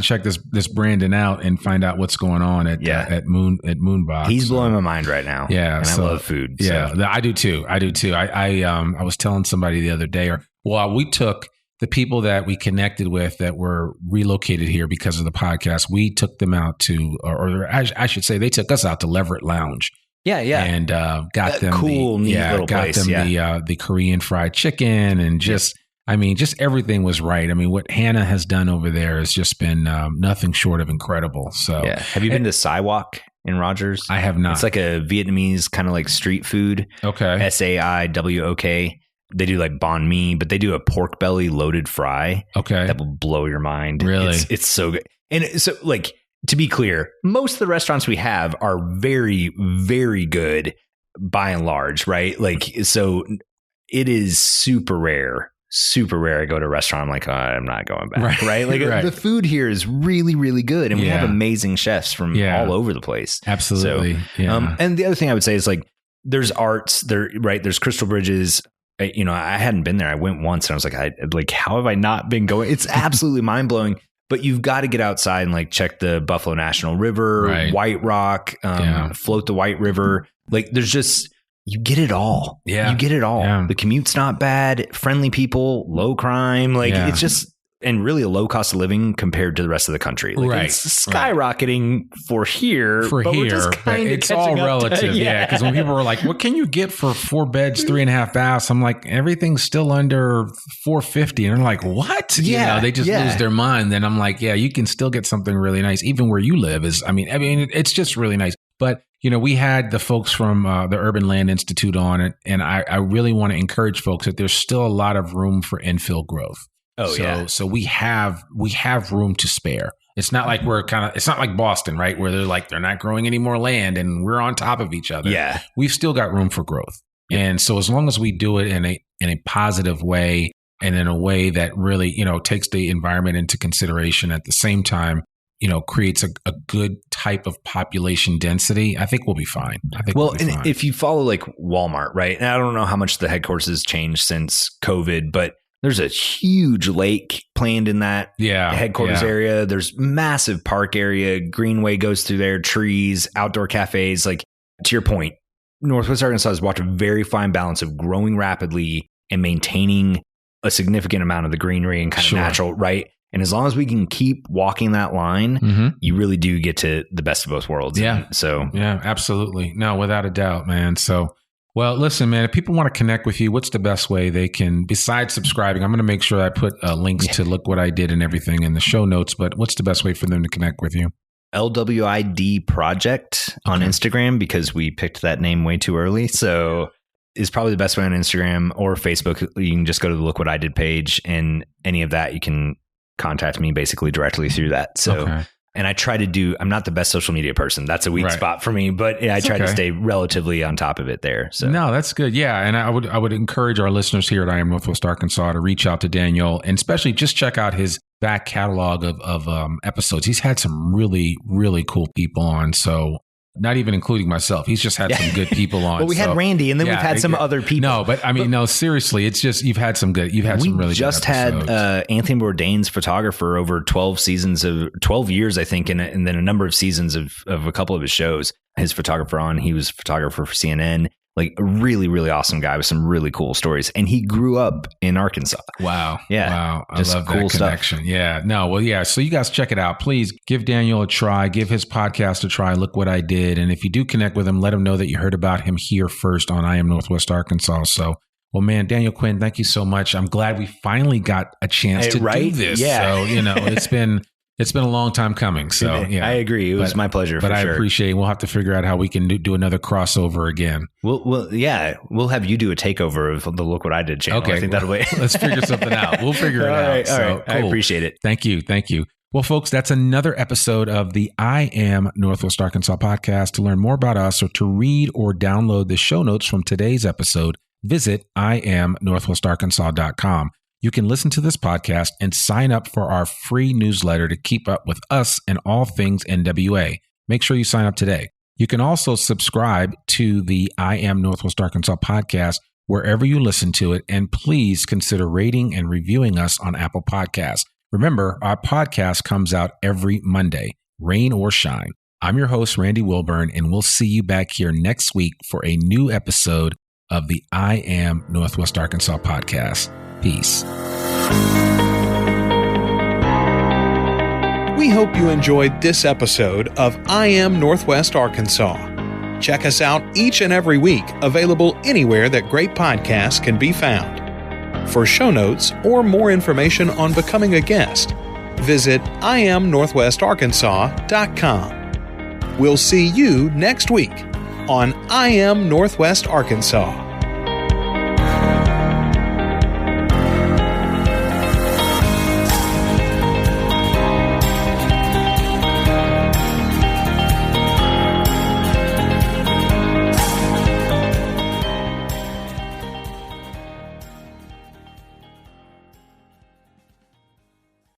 [SPEAKER 3] check this Brandon out and find out what's going on at Moonbox.
[SPEAKER 4] He's blowing my mind right now.
[SPEAKER 3] Yeah.
[SPEAKER 4] And I love food.
[SPEAKER 3] Yeah. I do too. I was telling somebody the other day, we took the people that we connected with that were relocated here because of the podcast, we took them out to, or I should say, they took us out to Leverett Lounge.
[SPEAKER 4] Yeah.
[SPEAKER 3] And got them
[SPEAKER 4] the
[SPEAKER 3] Korean fried chicken and just everything was right. I mean, what Hannah has done over there has just been nothing short of incredible. So,
[SPEAKER 4] have you been to Saiwok in Rogers?
[SPEAKER 3] I have not.
[SPEAKER 4] It's like a Vietnamese kind of like street food.
[SPEAKER 3] Okay.
[SPEAKER 4] SAIWOK. They do like banh mi, but they do a pork belly loaded fry.
[SPEAKER 3] Okay.
[SPEAKER 4] That will blow your mind.
[SPEAKER 3] Really?
[SPEAKER 4] It's so good. And so, like, to be clear, most of the restaurants we have are very, very good by and large, right? Like, so it is super rare I go to a restaurant, I'm like, I'm not going back, right? Like, the food here is really, really good. And we have amazing chefs from all over the place.
[SPEAKER 3] Absolutely.
[SPEAKER 4] So, and the other thing I would say is, like, there's arts there, right? There's Crystal Bridges. I hadn't been there. I went once and I was like, how have I not been going? It's absolutely mind blowing, but you've got to get outside and like check the Buffalo National River, White Rock, float the White River. Like, there's just, you get it all.
[SPEAKER 3] Yeah.
[SPEAKER 4] You get it all.
[SPEAKER 3] Yeah.
[SPEAKER 4] The commute's not bad, friendly people, low crime. Like it's just, and really a low cost of living compared to the rest of the country. Like it's skyrocketing for here. We're just
[SPEAKER 3] it's all relative. Because when people were like, what can you get for 4 beds, 3.5 baths? I'm like, everything's still under $450. And they're like, what? They just lose their mind. Then I'm like, you can still get something really nice. Even where you live is, I mean, it's just really nice. But, we had the folks from the Urban Land Institute on it, and I really want to encourage folks that there's still a lot of room for infill growth. So we have room to spare. It's not like it's not like Boston, right? Where they're not growing any more land and we're on top of each other.
[SPEAKER 4] Yeah. We've
[SPEAKER 3] still got room for growth. And so as long as we do it in a positive way and in a way that really, takes the environment into consideration at the same time, creates a good type of population density, I think we'll be fine.
[SPEAKER 4] If you follow like Walmart, right? And I don't know how much the headquarters has changed since COVID, but there's a huge lake planned in that headquarters area. There's massive park area. Greenway goes through there, trees, outdoor cafes. Like, to your point, Northwest Arkansas has walked a very fine balance of growing rapidly and maintaining a significant amount of the greenery and kind of natural, right? And as long as we can keep walking that line, you really do get to the best of both worlds.
[SPEAKER 3] Yeah. Yeah, absolutely. No, without a doubt, man. So, well, listen, man, if people want to connect with you, what's the best way they can, besides subscribing? I'm going to make sure I put links to Look What I Did and everything in the show notes, but what's the best way for them to connect with you?
[SPEAKER 4] LWID Project on Instagram, because we picked that name way too early. So is probably the best way on Instagram or Facebook. You can just go to the Look What I Did page, and any of that, you can contact me basically directly through that. So, and I try to I'm not the best social media person. That's a weak spot for me, but I try to stay relatively on top of it there. So
[SPEAKER 3] no, that's good. Yeah. And I would encourage our listeners here at I Am Northwest Arkansas to reach out to Daniel, and especially just check out his back catalog of episodes. He's had some really, really cool people on. So not even including myself. He's just had some good people on.
[SPEAKER 4] Well, we had Randy, and then we've had some other people.
[SPEAKER 3] No, but I mean, seriously, it's just, you've had some really good episodes. We
[SPEAKER 4] just had Anthony Bourdain's photographer over 12 years, I think, and then a number of seasons of a couple of his shows. His photographer on, he was a photographer for CNN. Like, a really, really awesome guy with some really cool stories. And he grew up in Arkansas.
[SPEAKER 3] Wow.
[SPEAKER 4] Yeah.
[SPEAKER 3] Wow. I love that connection. Stuff. Yeah. No, well, yeah. So you guys check it out. Please give Daniel a try. Give his podcast a try. Look What I Did. And if you do connect with him, let him know that you heard about him here first on I Am Northwest Arkansas. So, well, man, Daniel Quin, thank you so much. I'm glad we finally got a chance to do this.
[SPEAKER 4] Yeah.
[SPEAKER 3] So, it's been a long time coming. So yeah,
[SPEAKER 4] I agree. It was my pleasure.
[SPEAKER 3] But I appreciate it. We'll have to figure out how we can do another crossover again.
[SPEAKER 4] We'll have you do a takeover of the Look What I Did channel.
[SPEAKER 3] Okay,
[SPEAKER 4] I think that'll be.
[SPEAKER 3] Let's figure something out. We'll figure it out.
[SPEAKER 4] All right.
[SPEAKER 3] Cool.
[SPEAKER 4] I appreciate it.
[SPEAKER 3] Thank you. Well, folks, that's another episode of the I Am Northwest Arkansas podcast. To learn more about us or to read or download the show notes from today's episode, visit IamNorthwestArkansas.com. You can listen to this podcast and sign up for our free newsletter to keep up with us and all things NWA. Make sure you sign up today. You can also subscribe to the I Am Northwest Arkansas podcast wherever you listen to it, and please consider rating and reviewing us on Apple Podcasts. Remember, our podcast comes out every Monday, rain or shine. I'm your host, Randy Wilburn, and we'll see you back here next week for a new episode of the I Am Northwest Arkansas podcast. Peace.
[SPEAKER 2] We hope you enjoyed this episode of I Am Northwest Arkansas. Check us out each and every week, available anywhere that great podcasts can be found. For show notes or more information on becoming a guest, visit IamNorthwestArkansas.com. We'll see you next week on I Am Northwest Arkansas.